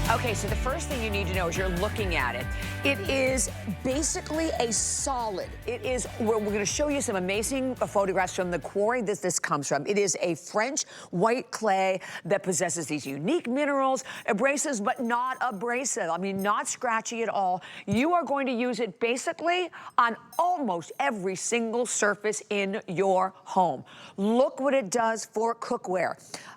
Okay, so the first thing you need to know is you're looking at it. It is basically a solid. It is, we're going to show you some amazing photographs from the quarry that this comes from. It is a French white clay that possesses these unique minerals, abrasives, but not abrasive. I mean, not scratchy at all. You are going to use it basically on almost every single surface in your home. Look what it does for cookware.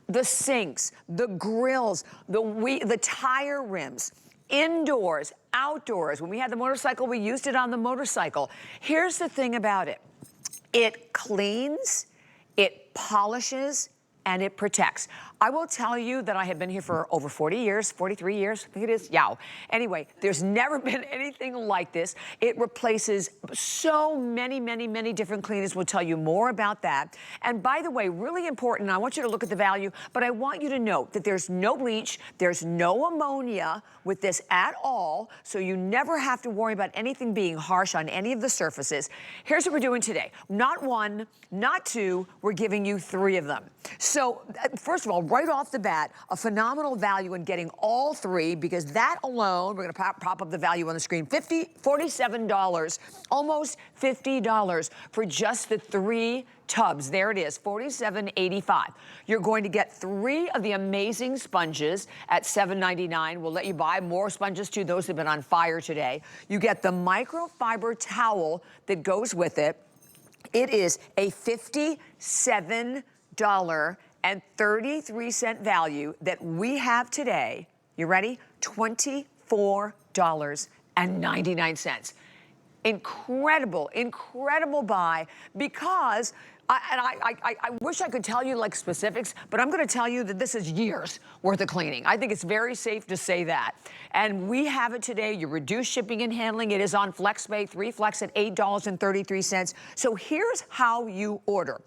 The sinks, the grills, the tire rims, indoors, outdoors. When we had the motorcycle, we used it on the motorcycle. Here's the thing about it. It cleans, it polishes, and it protects. I will tell you that I have been here for over 40 years, 43 years, I think it is, yow. Anyway, there's never been anything like this. It replaces so many, many, many different cleaners. We'll tell you more about that. And by the way, really important, I want you to look at the value, but I want you to note that there's no bleach, there's no ammonia with this at all, so you never have to worry about anything being harsh on any of the surfaces. Here's what we're doing today. Not one, not two, we're giving you 3 of them. So, first of all, right off the bat, a phenomenal value in getting all 3, because that alone, we're gonna prop up the value on the screen, $47, almost $50 for just the 3 tubs. There it is, $47.85. You're going to get 3 of the amazing sponges at $7.99. We'll let you buy more sponges too. Those have been on fire today. You get the microfiber towel that goes with it. It is a $57.33 value that we have today. You ready? $24.99. Incredible, incredible buy, because I wish I could tell you like specifics, but I'm gonna tell you that this is years worth of cleaning. I think it's very safe to say that. And we have it today. You reduce shipping and handling. It is on FlexPay, 3 Flex at $8.33. So here's how you order.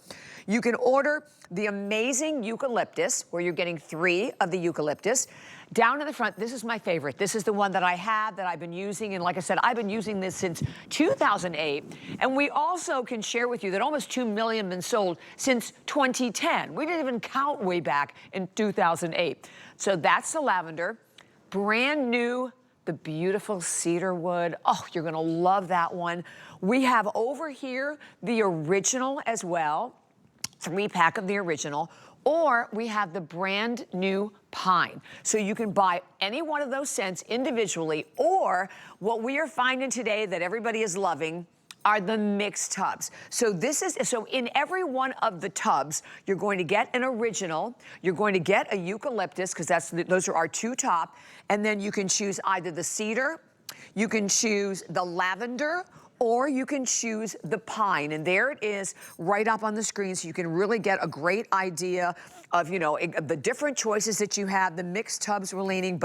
You can order the amazing eucalyptus, where you're getting 3 of the eucalyptus. Down in the front, this is my favorite. This is the one that I have, that I've been using. And like I said, I've been using this since 2008. And we also can share with you that almost 2 million been sold since 2010. We didn't even count way back in 2008. So that's the lavender. Brand new, the beautiful cedar wood. Oh, you're gonna love that one. We have over here the original as well. 3-pack of the original, or we have the brand new pine. So you can buy any one of those scents individually, or what we are finding today that everybody is loving are the mixed tubs. So in every one of the tubs, you're going to get an original, you're going to get a eucalyptus, because those are our 2 top, and then you can choose either the cedar, you can choose the lavender, or you can choose the pine. And there it is right up on the screen, so you can really get a great idea of, you know, the different choices that you have. The mixed tubs we're leaning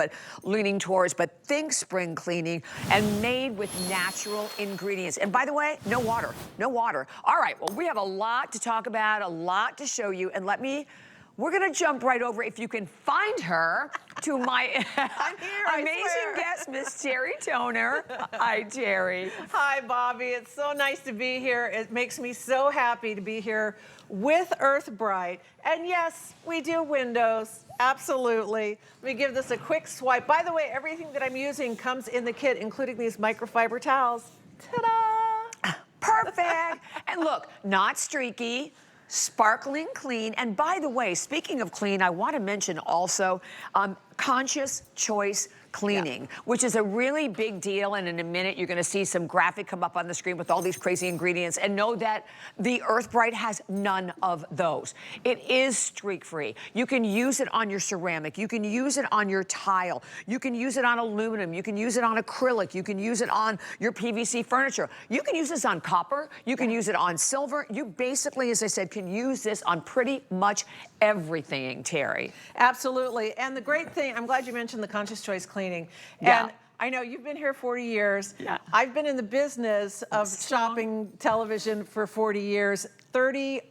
towards, but think spring cleaning, and made with natural ingredients. And by the way, no water, no water. All right, well, we have a lot to talk about, a lot to show you, and we're gonna jump right over, if you can find her, to my amazing guest, Miss Terry Toner. Hi, Terry. Hi, Bobby. It's so nice to be here. It makes me so happy to be here with Earth Brite. And yes, we do windows, absolutely. Let me give this a quick swipe. By the way, everything that I'm using comes in the kit, including these microfiber towels. Ta-da! Perfect. And look, not streaky, sparkling clean. And by the way, speaking of clean, I want to mention also conscious choice cleaning, which is a really big deal. And in a minute, you're going to see some graphic come up on the screen with all these crazy ingredients. And know that the Earth Brite has none of those. It is streak-free. You can use it on your ceramic. You can use it on your tile. You can use it on aluminum. You can use it on acrylic. You can use it on your PVC furniture. You can use this on copper. You can use it on silver. You basically, as I said, can use this on pretty much everything, Terry. Absolutely. And the great thing, I'm glad you mentioned the conscious choice cleaning. Yeah. And I know you've been here 40 years. Yeah. I've been in the business of shopping television for 40 years,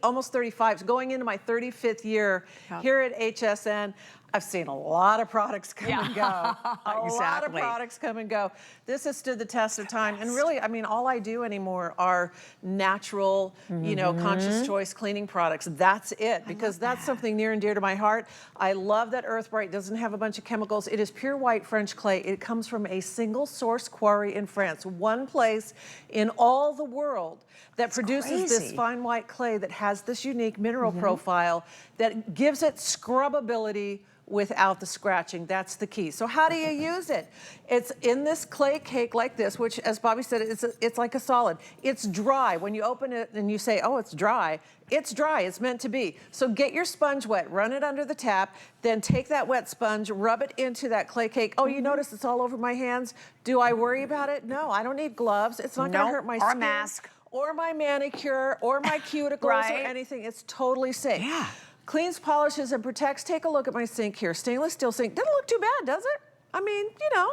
almost 35, going into my 35th year here at HSN. I've seen a lot of products come and go. A lot of Exactly. products come and go. This has stood the test of time. And really, I mean, all I do anymore are natural, you know, conscious choice cleaning products. That's it, because that's something near and dear to my heart. I love that Earth Brite doesn't have a bunch of chemicals. It is pure white French clay. It comes from a single source quarry in France, one place in all the world that produces this fine white clay that has this unique mineral profile that gives it scrubbability without the scratching. That's the key. So how do you use it? It's in this clay cake like this, which, as Bobby said, it's like a solid. It's dry. When you open it and you say, oh, it's dry, it's dry. It's meant to be. So get your sponge wet, run it under the tap, then take that wet sponge, rub it into that clay cake. Oh, you notice it's all over my hands? Do I worry about it? No, I don't need gloves. It's not going to hurt my skin. Or a mask. Or my manicure, or my cuticles, or anything. It's totally safe. Yeah. Cleans, polishes, and protects. Take a look at my sink here. Stainless steel sink. Doesn't look too bad, does it? I mean, you know,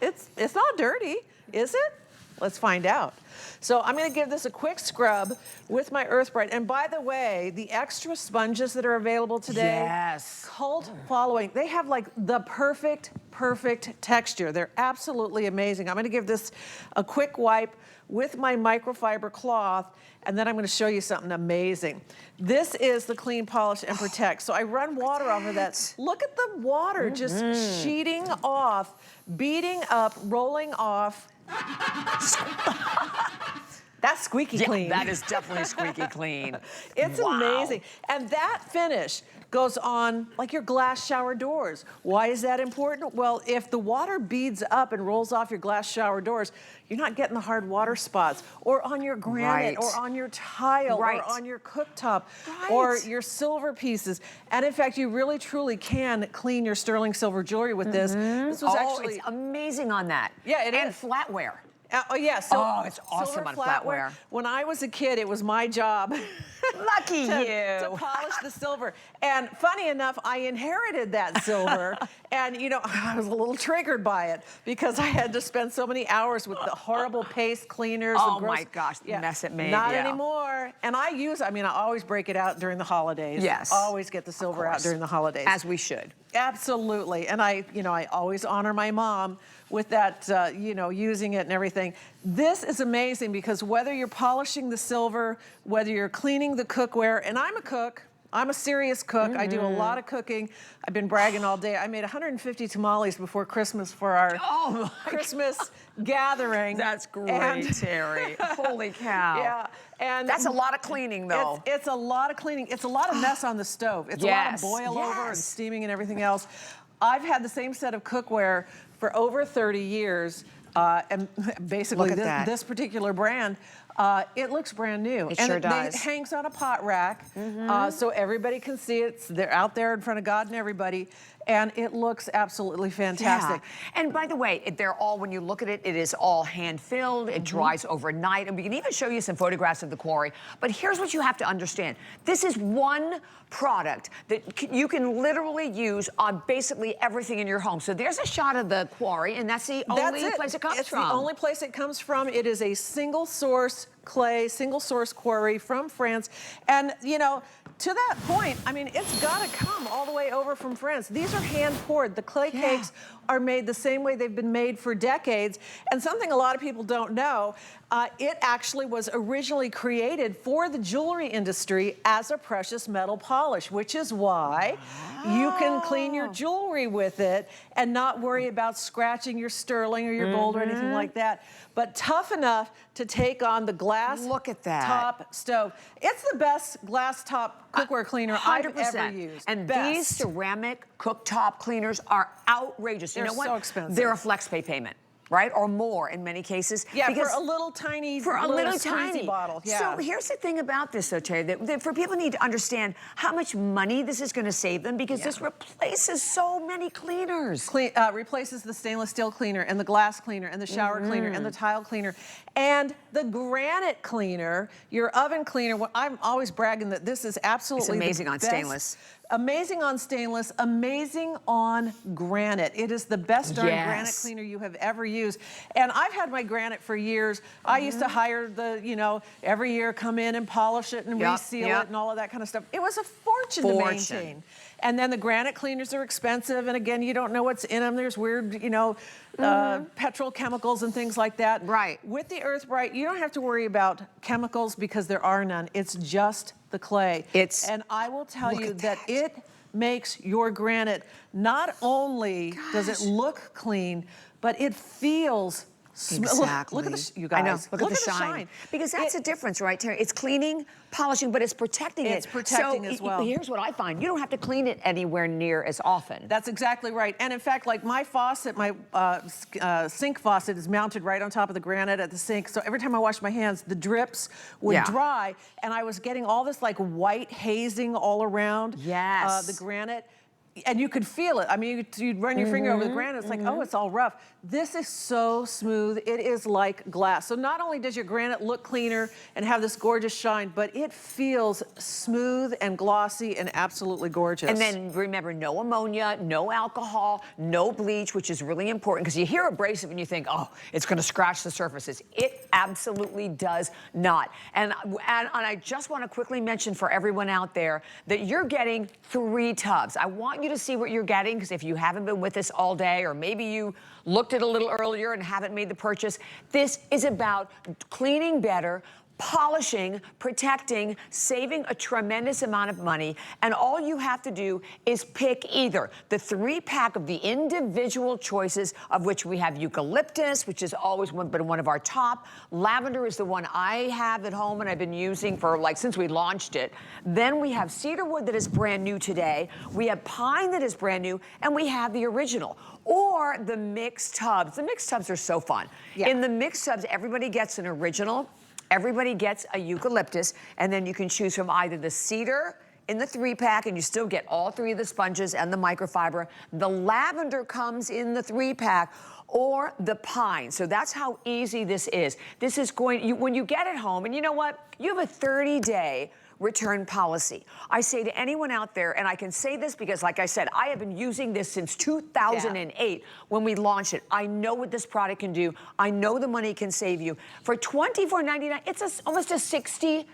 it's not dirty, is it? Let's find out. So I'm going to give this a quick scrub with my Earth Brite. And by the way, the extra sponges that are available today, cult following. They have like the perfect texture. They're absolutely amazing. I'm going to give this a quick wipe with my microfiber cloth, and then I'm going to show you something amazing. This is the clean, polish, and protect. So I run water over that. Look at the water just sheeting off, beating up, rolling off. That's squeaky clean. That is definitely squeaky clean. It's amazing. And that finish goes on like your glass shower doors. Why is that important? Well, if the water beads up and rolls off your glass shower doors, you're not getting the hard water spots, or on your granite, or on your tile, or on your cooktop, or your silver pieces. And in fact, you really truly can clean your sterling silver jewelry with this. This was actually it's amazing on that. Yeah, it is. And flatware. Oh yeah, so it's awesome on flatware. When I was a kid, it was my job. Lucky to polish the silver. And funny enough, I inherited that silver, and you know, I was a little triggered by it because I had to spend so many hours with the horrible paste cleaners. Oh and gross, my gosh, the mess it made. Not anymore. And I always break it out during the holidays. Yes. Always get the silver out during the holidays. As we should. Absolutely. And I always honor my mom with that, using it and everything. This is amazing because whether you're polishing the silver, whether you're cleaning the cookware, and I'm a cook, I'm a serious cook. I do a lot of cooking. I've been bragging all day. I made 150 tamales before Christmas for our Christmas gathering. That's great, Terry. Holy cow. Yeah. And that's a lot of cleaning, though. It's a lot of cleaning. It's a lot of mess on the stove. It's a lot of boil over and steaming and everything else. I've had the same set of cookware for over 30 years. And basically this particular brand, it looks brand new. It sure does. It hangs on a pot rack, so everybody can see it. They're out there in front of God and everybody. And it looks absolutely fantastic. Yeah. And by the way, they're all, when you look at it, it is all hand-filled. It dries overnight. And we can even show you some photographs of the quarry. But here's what you have to understand. This is one product that you can literally use on basically everything in your home. So there's a shot of the quarry, and that's the only place it comes from. It's the only place it comes from. It is a single source clay, single source quarry from France. And, you know, to that point, I mean, it's got to come all the way over from France. These are hand poured. The clay cakes are made the same way they've been made for decades. And something a lot of people don't know, it actually was originally created for the jewelry industry as a precious metal polish, which is why you can clean your jewelry with it and not worry about scratching your sterling or your gold or anything like that. But tough enough to take on the glass top stove. It's the best glass top cookware cleaner I've ever used. And these ceramic cooktop cleaners are outrageous. They're so expensive. They're a flex pay payment, right? Or more in many cases. Yeah, because for a little tiny bottle. Yeah. So here's the thing about this, though, Terry, that for people need to understand how much money this is going to save them, because this replaces so many cleaners. Replaces the stainless steel cleaner and the glass cleaner and the shower cleaner and the tile cleaner and the granite cleaner, your oven cleaner. I'm always bragging that this is absolutely it's amazing the on best stainless. amazing on stainless, amazing on granite. It is the best darn granite cleaner you have ever used. And I've had my granite for years. I used to hire the, you know, every year come in and polish it and reseal it and all of that kind of stuff. It was a fortune to maintain. And then the granite cleaners are expensive, and again, you don't know what's in them. There's weird, you know, petrochemicals and things like that. Right. With the Earth Brite, you don't have to worry about chemicals because there are none. It's just the clay. And I will tell you that it makes your granite, not only does it look clean, but it feels exactly. Look at the, you guys. I know. Look at the shine. Because that's the difference, right, Terry? It's cleaning, polishing, but it's protecting it. It's protecting as well. Here's what I find. You don't have to clean it anywhere near as often. That's exactly right. And in fact, like my faucet, my sink faucet is mounted right on top of the granite at the sink. So every time I wash my hands, the drips would dry. And I was getting all this like white hazing all around the granite. And you could feel it. I mean, you'd run your finger over the granite. It's like, oh, it's all rough. This is so smooth. It is like glass. So not only does your granite look cleaner and have this gorgeous shine, but it feels smooth and glossy and absolutely gorgeous. And then remember, no ammonia, no alcohol, no bleach, which is really important because you hear abrasive and you think, oh, it's going to scratch the surfaces. It absolutely does not. And I just want to quickly mention for everyone out there that you're getting 3 tubs. I want you to see what you're getting, because if you haven't been with us all day, or maybe you looked at it a little earlier and haven't made the purchase, this is about cleaning better, polishing, protecting, saving a tremendous amount of money, and all you have to do is pick either the 3-pack of the individual choices, of which we have eucalyptus, which is always been one of our top. Lavender is the one I have at home and I've been using for like since we launched it. Then we have cedarwood that is brand new today. We have pine that is brand new, and we have the original. Or the mixed tubs. The mixed tubs are so fun. In the mixed tubs, everybody gets an original, everybody gets a eucalyptus, and then you can choose from either the cedar in the 3-pack, and you still get all 3 of the sponges and the microfiber. The lavender comes in the 3-pack, or the pine. So that's how easy this is. This is going, when you get it home, and you know what? You have a 30-day return policy. I say to anyone out there, and I can say this because, like I said, I have been using this since 2008 when we launched it. I know what this product can do. I know the money can save you. For $24.99, it's almost a $60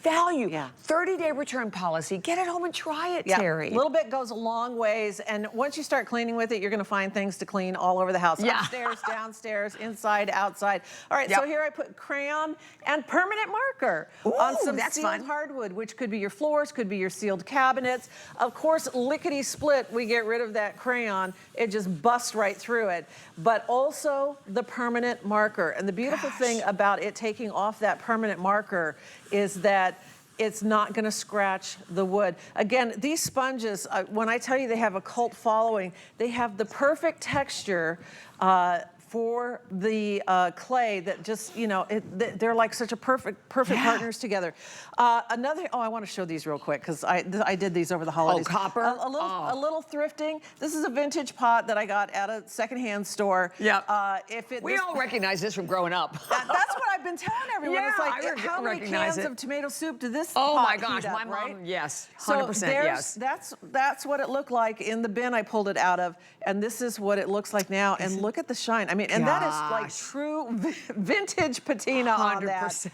value. 30-day return policy. Get it home and try it, Terry. A little bit goes a long ways, and once you start cleaning with it, you're gonna find things to clean all over the house. Upstairs, downstairs, inside, outside. All right, so here I put crayon and permanent marker on some sealed hardwood, which could be your floors, could be your sealed cabinets. Of course, lickety-split, we get rid of that crayon. It just busts right through it. But also the permanent marker. And the beautiful thing about it taking off that permanent marker is that it's not going to scratch the wood. Again, these sponges, when I tell you they have a cult following, they have the perfect texture for the clay that just, you know, they're like such a perfect partners together. Another, I want to show these real quick because I did these over the holidays. Oh, copper? A little thrifting. This is a vintage pot that I got at a secondhand store. We all recognize this from growing up. That's what I've been telling everyone. It's like, how many cans of tomato soup do this pot my heat gosh, up, my mom, 100% so yes. That's what it looked like in the bin I pulled it out of, and this is what it looks like now. And look at the shine. I mean, and that is like true vintage patina 100%. On that.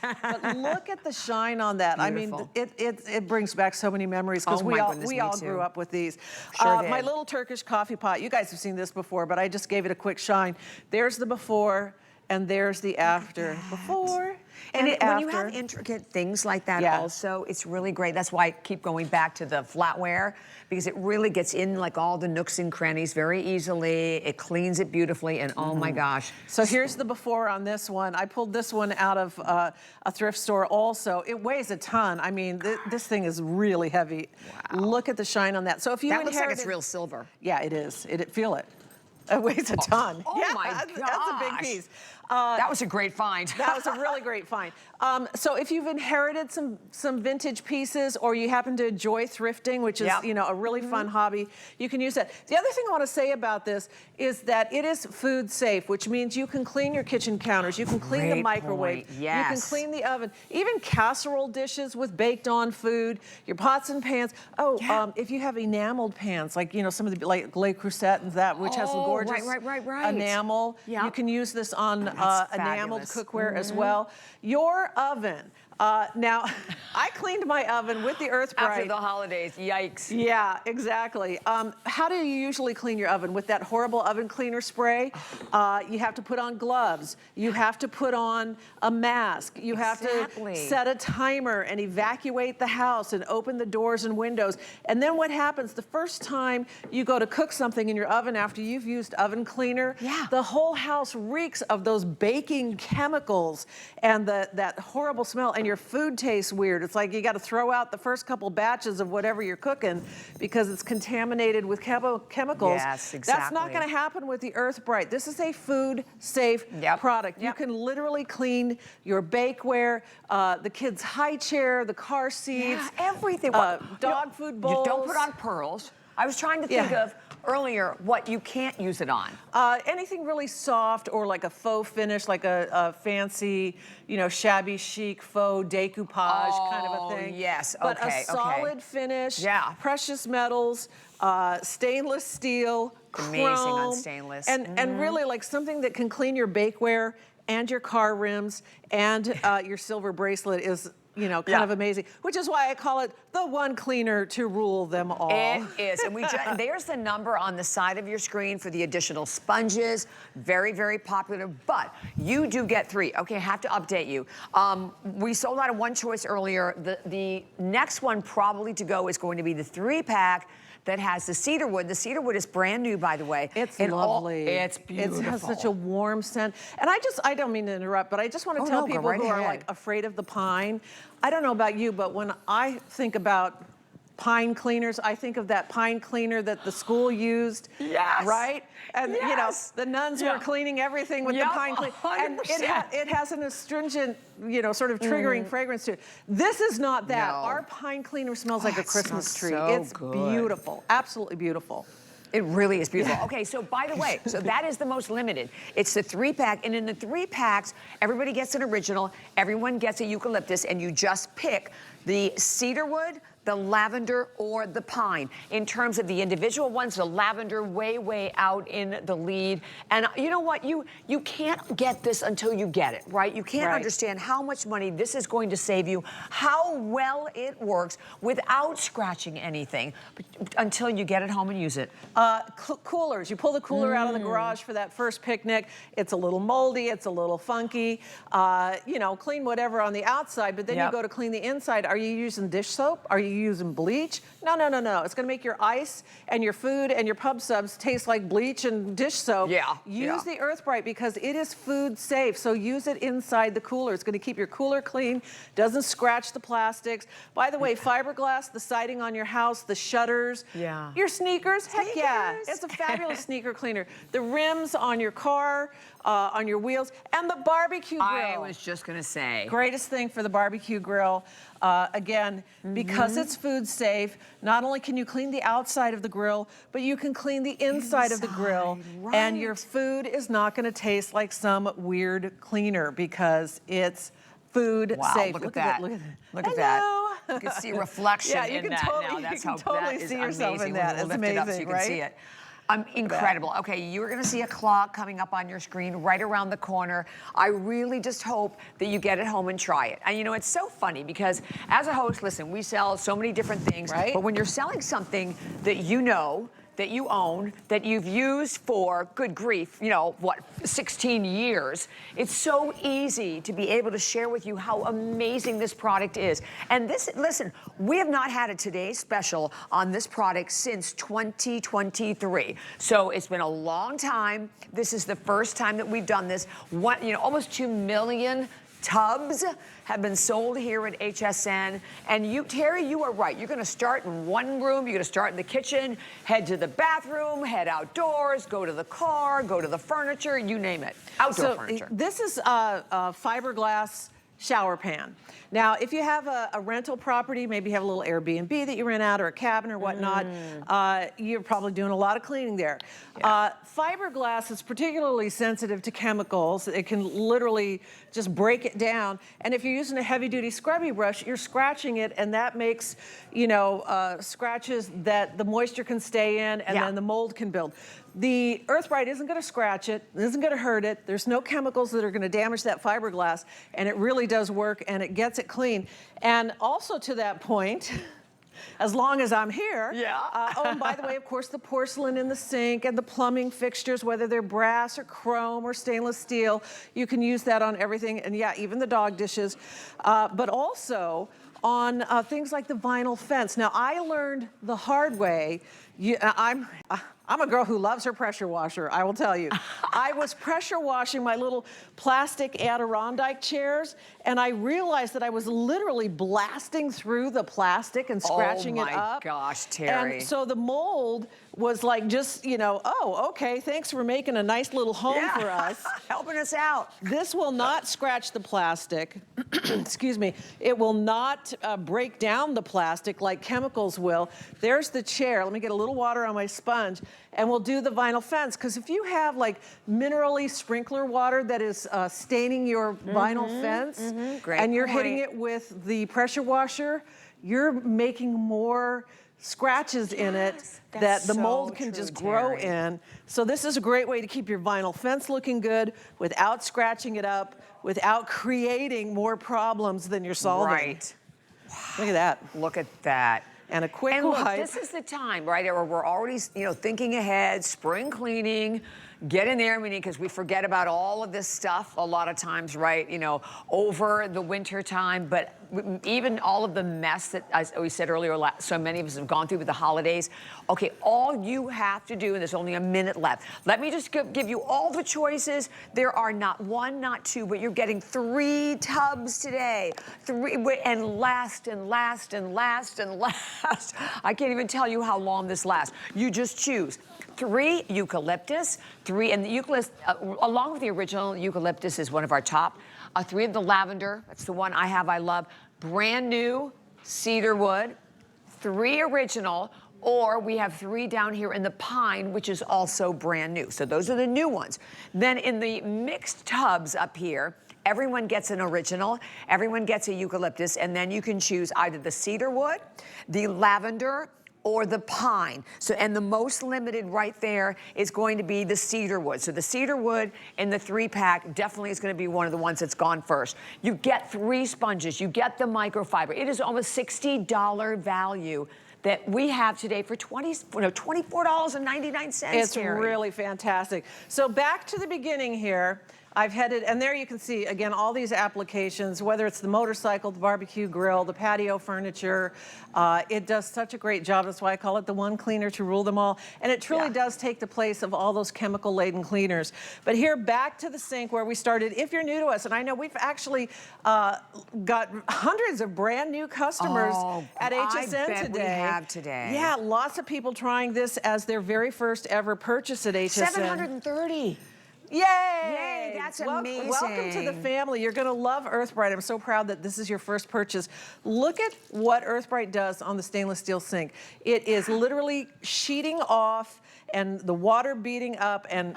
But look at the shine on that. Beautiful. I mean, it brings back so many memories because we all grew up with these. My little Turkish coffee pot. You guys have seen this before, but I just gave it a quick shine. There's the before, and there's the after. Before. And when you have intricate things like that also, it's really great. That's why I keep going back to the flatware, because it really gets in like all the nooks and crannies very easily. It cleans it beautifully, and oh my gosh. So here's the before on this one. I pulled this one out of a thrift store also. It weighs a ton. I mean, this thing is really heavy. Wow. Look at the shine on that. So if you looks like it's real silver. Yeah, it is. Feel it. It weighs a ton. Oh my gosh. That's a big piece. That was a great find. That was a really great find. So if you've inherited some vintage pieces, or you happen to enjoy thrifting, which is you know, a really fun hobby, you can use that. The other thing I want to say about this is that it is food safe, which means you can clean your kitchen counters, you can clean the microwave, you can clean the oven, even casserole dishes with baked on food, your pots and pans. Oh, if you have enameled pans, like, you know, some of the like Le Creuset and that, which has a gorgeous enamel, you can use this on enameled cookware as well. Your oven. Now, I cleaned my oven with the Earth Brite. After the holidays, yikes. Yeah, exactly. How do you usually clean your oven? With that horrible oven cleaner spray? You have to put on gloves. You have to put on a mask. You have to set a timer and evacuate the house and open the doors and windows. And then what happens, the first time you go to cook something in your oven after you've used oven cleaner, the whole house reeks of those baking chemicals and that horrible smell, and your food tastes weird. It's like you got to throw out the first couple batches of whatever you're cooking because it's contaminated with chemicals. Yes, exactly. That's not going to happen with the Earth Brite. This is a food safe product. You can literally clean your bakeware, the kids' high chair, the car seats, everything. Dog food bowls. You don't put on pearls. I was trying to think of earlier what you can't use it on. Anything really soft, or like a faux finish, like a fancy, you know, shabby chic faux decoupage kind of a thing. Yes, but a solid finish, precious metals, stainless steel, chrome. Amazing on stainless. And really like something that can clean your bakeware and your car rims and your silver bracelet is, you know, kind of amazing, which is why I call it the one cleaner to rule them all. It is, and there's the number on the side of your screen for the additional sponges. Very, very popular, but you do get 3. Okay, I have to update you. We sold out of one choice earlier. The next one probably to go is going to be the 3-pack that has the cedar wood. The cedar wood is brand new, by the way. It's lovely. It's beautiful. It has such a warm scent. And I don't mean to interrupt, but I just want to tell people who are like afraid of the pine. I don't know about you, but when I think about pine cleaners, I think of that pine cleaner that the school used, right? And you know, the nuns were cleaning everything with the pine cleaner. And it has an astringent, you know, sort of triggering fragrance to it. This is not that. Our pine cleaner smells like a Christmas tree. It's beautiful, absolutely beautiful. It really is beautiful. Okay, so by the way, so that is the most limited. It's the 3-pack, and in the 3 packs, everybody gets an original, everyone gets a eucalyptus, and you just pick the cedar wood, the lavender, or the pine. In terms of the individual ones, the lavender way out in the lead. And you know what? You can't get this until you get it, right? You can't understand how much money this is going to save you, how well it works without scratching anything until you get it home and use it. Coolers. You pull the cooler out of the garage for that first picnic. It's a little moldy. It's a little funky. You know, clean whatever on the outside, but then you go to clean the inside. Are you using dish soap? Are you using bleach? No. It's going to make your ice and your food and your pub subs taste like bleach and dish soap. Use the Earth Brite because it is food safe. So use it inside the cooler. It's going to keep your cooler clean, doesn't scratch the plastics. By the way, fiberglass, the siding on your house, the shutters, your sneakers, heck yeah. It's a fabulous sneaker cleaner. The rims on your car, on your wheels, and the barbecue grill. I was just going to say. Greatest thing for the barbecue grill. Again, because it's food safe, not only can you clean the outside of the grill, but you can clean the inside of the grill, and your food is not going to taste like some weird cleaner because it's food safe. Look at that. Look at that. You can see reflection in that now. That's how totally that is see yourself amazing. in that. We'll It's lift it up so amazing, you can see it. Incredible. Okay, you're going to see a clock coming up on your screen right around the corner. I really just hope that you get it home and try it. And you know, it's so funny because as a host, listen, we sell so many different things, but when you're selling something that you know, that you own, that you've used for, good grief, you know, what, 16 years. It's so easy to be able to share with you how amazing this product is. And this, listen, we have not had a Today Special on this product since 2023. So it's been a long time. This is the first time that we've done this. Almost 2 million tubs have been sold here at HSN. And you, Terry, you are right. You're gonna start in one room, you're gonna start in the kitchen, head to the bathroom, head outdoors, go to the car, go to the furniture, you name it. Outdoor furniture. This is a fiberglass shower pan. Now, if you have a rental property, maybe you have a little Airbnb that you rent out or a cabin or whatnot, you're probably doing a lot of cleaning there. Yeah. Fiberglass is particularly sensitive to chemicals. It can literally just break it down. And if you're using a heavy-duty scrubby brush, you're scratching it, and that makes, you know, scratches that the moisture can stay in, and then the mold can build. The Earth Brite isn't going to scratch it, isn't going to hurt it. There's no chemicals that are going to damage that fiberglass, and it really does work, and it gets it clean. And also to that point, as long as I'm here, oh, and by the way, of course, the porcelain in the sink and the plumbing fixtures, whether they're brass or chrome or stainless steel, you can use that on everything, and yeah, even the dog dishes, but also on things like the vinyl fence. Now, I learned the hard way. I'm a girl who loves her pressure washer, I will tell you. I was pressure washing my little plastic Adirondack chairs, and I realized that I was literally blasting through the plastic and scratching it up. Oh my gosh, Terry. And so the mold was like just, you know, oh, okay, thanks for making a nice little home for us. Helping us out. This will not scratch the plastic. Excuse me. It will not break down the plastic like chemicals will. There's the chair. Let me get a little water on my sponge, and we'll do the vinyl fence. Because if you have like minerally sprinkler water that is staining your vinyl fence, and you're hitting it with the pressure washer, you're making more scratches in it that the mold can just grow in. So this is a great way to keep your vinyl fence looking good without scratching it up, without creating more problems than you're solving. Right. Look at that. Look at that. And a quick and look, wipe. this is the time, right? Or we're already, you know, thinking ahead, spring cleaning, get in there, because we forget about all of this stuff a lot of times, right? You know, over the winter time, but even all of the mess that, as we said earlier, so many of us have gone through with the holidays. Okay, all you have to do, and there's only a minute left. Let me just give you all the choices. There are not one, not two, but you're getting 3 tubs today. 3, and last and last and last and last. I can't even tell you how long this lasts. You just choose. 3 eucalyptus, 3, and the eucalyptus, along with the original eucalyptus, is one of our top. 3 of the lavender, that's the one I have, I love. Brand new cedar wood, 3 original, or we have 3 down here in the pine, which is also brand new. So those are the new ones. Then in the mixed tubs up here, everyone gets an original, everyone gets a eucalyptus, and then you can choose either the cedar wood, the lavender, or the pine. So, and the most limited right there is going to be the cedar wood. So the cedar wood in the 3-pack definitely is going to be one of the ones that's gone first. You get 3 sponges, you get the microfiber. It is almost $60 value that we have today for $24.99. It's really fantastic. So back to the beginning here. I've headed, and there you can see, again, all these applications, whether it's the motorcycle, the barbecue grill, the patio furniture. It does such a great job. That's why I call it the one cleaner to rule them all. And it truly does take the place of all those chemical-laden cleaners. But here, back to the sink where we started. If you're new to us, and I know we've actually got hundreds of brand new customers at HSN I bet today. We have today. Yeah, lots of people trying this as their very first ever purchase at HSN. 730. Yay! Yay, that's amazing. Welcome to the family. You're gonna love Earth Brite. I'm so proud that this is your first purchase. Look at what Earth Brite does on the stainless steel sink. It is literally sheeting off and the water beating up, and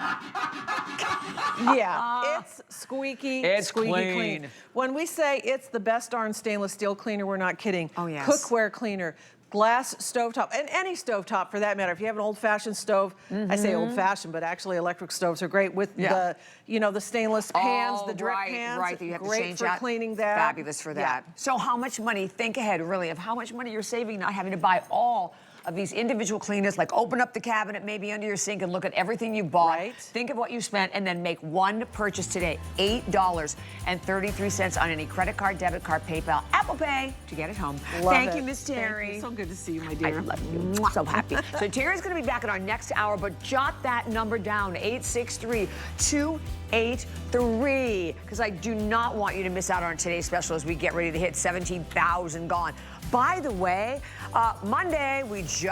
yeah, it's squeaky, squeaky clean. When we say it's the best darn stainless steel cleaner, we're not kidding. Oh, yes. Cookware cleaner, glass stovetop, and any stovetop for that matter. If you have an old-fashioned stove, I say old-fashioned, but actually electric stoves are great with the, you know, the stainless pans, the drip pans. Right, that you have great to change for out. cleaning that. Fabulous for that. So how much money, think ahead really, of how much money you're saving not having to buy all of these individual cleaners, like open up the cabinet maybe under your sink and look at everything you bought. Right. Think of what you spent and then make one purchase today. $8.33 on any credit card, debit card, PayPal, Apple Pay to get it home. Thank you, Miss Terry. Thank you. So good to see you, my I dear. love you. So happy. So Terry's going to be back in our next hour, but jot that number down, 863-283, because I do not want you to miss out on today's special as we get ready to hit 17,000 gone. By the way, Monday, we just